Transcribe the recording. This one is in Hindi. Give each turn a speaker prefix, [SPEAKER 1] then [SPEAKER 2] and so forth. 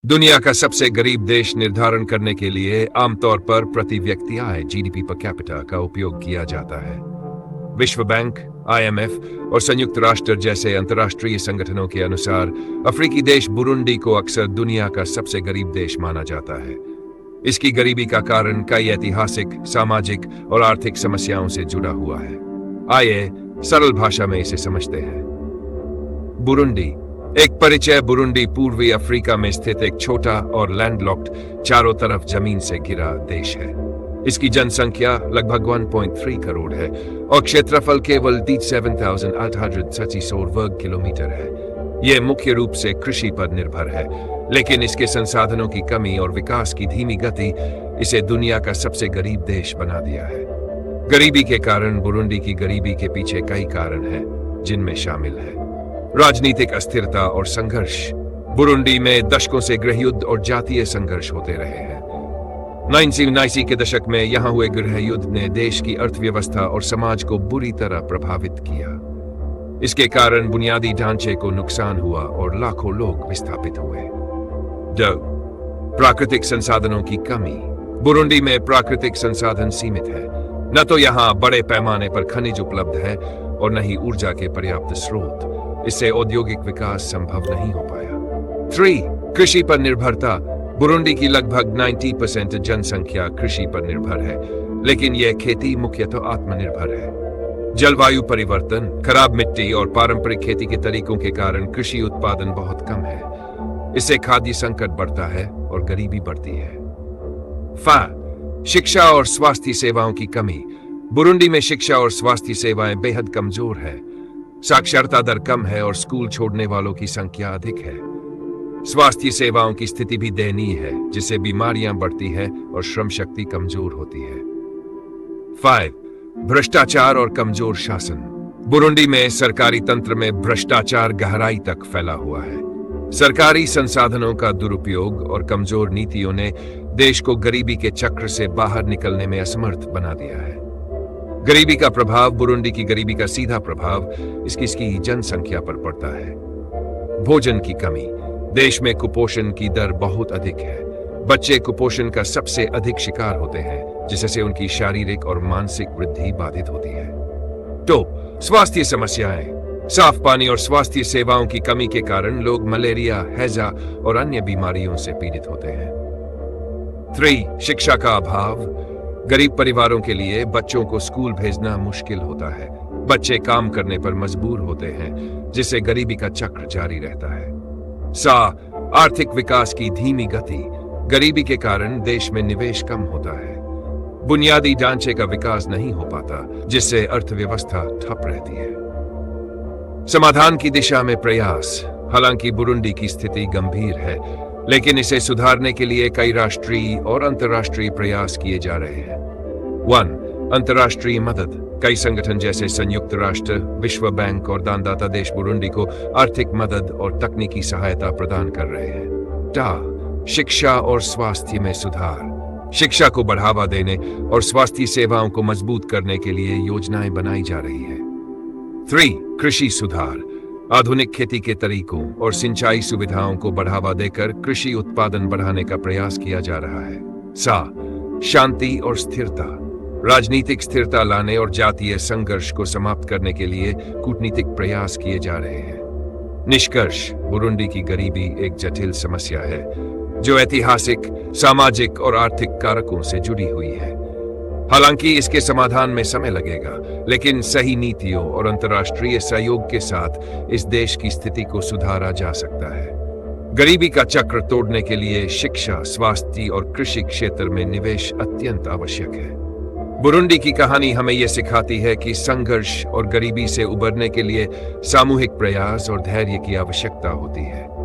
[SPEAKER 1] दुनिया का सबसे गरीब देश निर्धारण करने के लिए आमतौर पर प्रति व्यक्ति आय जीडीपी पर कैपिटा का उपयोग किया जाता है। विश्व बैंक, आईएमएफ और संयुक्त राष्ट्र जैसे अंतर्राष्ट्रीय संगठनों के अनुसार अफ्रीकी देश बुरुंडी को अक्सर दुनिया का सबसे गरीब देश माना जाता है। इसकी गरीबी का कारण कई ऐतिहासिक, सामाजिक और आर्थिक समस्याओं से जुड़ा हुआ है। आइए सरल भाषा में इसे समझते हैं। बुरुंडी एक परिचय। बुरुंडी पूर्वी अफ्रीका में स्थित एक छोटा और लैंडलॉक्ड, चारों तरफ जमीन से घिरा देश है। इसकी जनसंख्या लगभग 1.3 करोड़ है और क्षेत्रफल केवल 37,834 वर्ग किलोमीटर है। यह मुख्य रूप से कृषि पर निर्भर है, लेकिन इसके संसाधनों की कमी और विकास की धीमी गति इसे दुनिया का सबसे गरीब देश बना दिया है। गरीबी के कारण बुरुंडी की गरीबी के पीछे कई कारण हैं, जिनमें शामिल है राजनीतिक अस्थिरता और संघर्ष। बुरुंडी में दशकों से गृहयुद्ध और जातीय संघर्ष होते रहे हैं। 1990 के दशक में यहां हुए गृहयुद्ध ने देश की अर्थव्यवस्था और समाज को बुरी तरह प्रभावित किया। इसके कारण बुनियादी ढांचे को नुकसान हुआ और लाखों लोग विस्थापित हुए। 2. प्राकृतिक संसाधनों की कमी। बुरुंडी में प्राकृतिक संसाधन सीमित है। न तो यहाँ बड़े पैमाने पर खनिज उपलब्ध है और न ही ऊर्जा के पर्याप्त स्रोत। इससे औद्योगिक विकास संभव नहीं हो पाया। 3. कृषि पर निर्भरता। बुरुंडी की लगभग 90% जनसंख्या कृषि पर निर्भर है, लेकिन यह खेती मुख्यतः आत्मनिर्भर है। जलवायु परिवर्तन, खराब मिट्टी और पारंपरिक खेती के तरीकों के कारण कृषि उत्पादन बहुत कम है। इससे खाद्य संकट बढ़ता है और गरीबी बढ़ती है। 5. शिक्षा और स्वास्थ्य सेवाओं की कमी। बुरुंडी में शिक्षा और स्वास्थ्य सेवाएं बेहद कमजोर है। साक्षरता दर कम है और स्कूल छोड़ने वालों की संख्या अधिक है। स्वास्थ्य सेवाओं की स्थिति भी दयनीय है, जिससे बीमारियां बढ़ती है और श्रम शक्ति कमजोर होती है। 5. भ्रष्टाचार और कमजोर शासन। बुरुंडी में सरकारी तंत्र में भ्रष्टाचार गहराई तक फैला हुआ है। सरकारी संसाधनों का दुरुपयोग और कमजोर नीतियों ने देश को गरीबी के चक्र से बाहर निकलने में असमर्थ बना दिया है। गरीबी का प्रभाव। बुरुंडी की गरीबी का सीधा प्रभाव इसकी जनसंख्या पर पड़ता है। भोजन की कमी। देश में कुपोषण की दर बहुत अधिक है। बच्चे कुपोषण का सबसे अधिक शिकार होते हैं, जिससे उनकी शारीरिक और मानसिक वृद्धि बाधित होती है। 2. स्वास्थ्य समस्याएं। साफ पानी और स्वास्थ्य सेवाओं की कमी के कारण लोग मलेरिया, हैजा और अन्य बीमारियों से पीड़ित होते हैं। 3. शिक्षा का अभाव। गरीब परिवारों के लिए बच्चों को स्कूल भेजना मुश्किल होता है। बच्चे काम करने पर मजबूर होते हैं, जिससे गरीबी का चक्र जारी रहता है। 4. आर्थिक विकास की धीमी गति। गरीबी के कारण देश में निवेश कम होता है। बुनियादी ढांचे का विकास नहीं हो पाता, जिससे अर्थव्यवस्था ठप रहती है। समाधान की दिशा में प्रयास। हालांकि बुरुंडी की स्थिति गंभीर है, लेकिन इसे सुधारने के लिए कई राष्ट्रीय और अंतर्राष्ट्रीय प्रयास किए जा रहे हैं। 1. अंतर्राष्ट्रीय मदद। कई संगठन जैसे संयुक्त राष्ट्र, विश्व बैंक और दानदाता देश बुरुंडी को आर्थिक मदद और तकनीकी सहायता प्रदान कर रहे हैं। 2. शिक्षा और स्वास्थ्य में सुधार। शिक्षा को बढ़ावा देने और स्वास्थ्य सेवाओं को मजबूत करने के लिए योजनाएं बनाई जा रही है। 3. कृषि सुधार। आधुनिक खेती के तरीकों और सिंचाई सुविधाओं को बढ़ावा देकर कृषि उत्पादन बढ़ाने का प्रयास किया जा रहा है। 4. शांति और स्थिरता। राजनीतिक स्थिरता लाने और जातीय संघर्ष को समाप्त करने के लिए कूटनीतिक प्रयास किए जा रहे हैं। निष्कर्ष। बुरुंडी की गरीबी एक जटिल समस्या है, जो ऐतिहासिक, सामाजिक और आर्थिक कारकों से जुड़ी हुई है। हालांकि इसके समाधान में समय लगेगा, लेकिन सही नीतियों और अंतर्राष्ट्रीय सहयोग के साथ इस देश की स्थिति को सुधारा जा सकता है। गरीबी का चक्र तोड़ने के लिए शिक्षा, स्वास्थ्य और कृषि क्षेत्र में निवेश अत्यंत आवश्यक है। बुरुंडी की कहानी हमें यह सिखाती है कि संघर्ष और गरीबी से उबरने के लिए सामूहिक प्रयास और धैर्य की आवश्यकता होती है।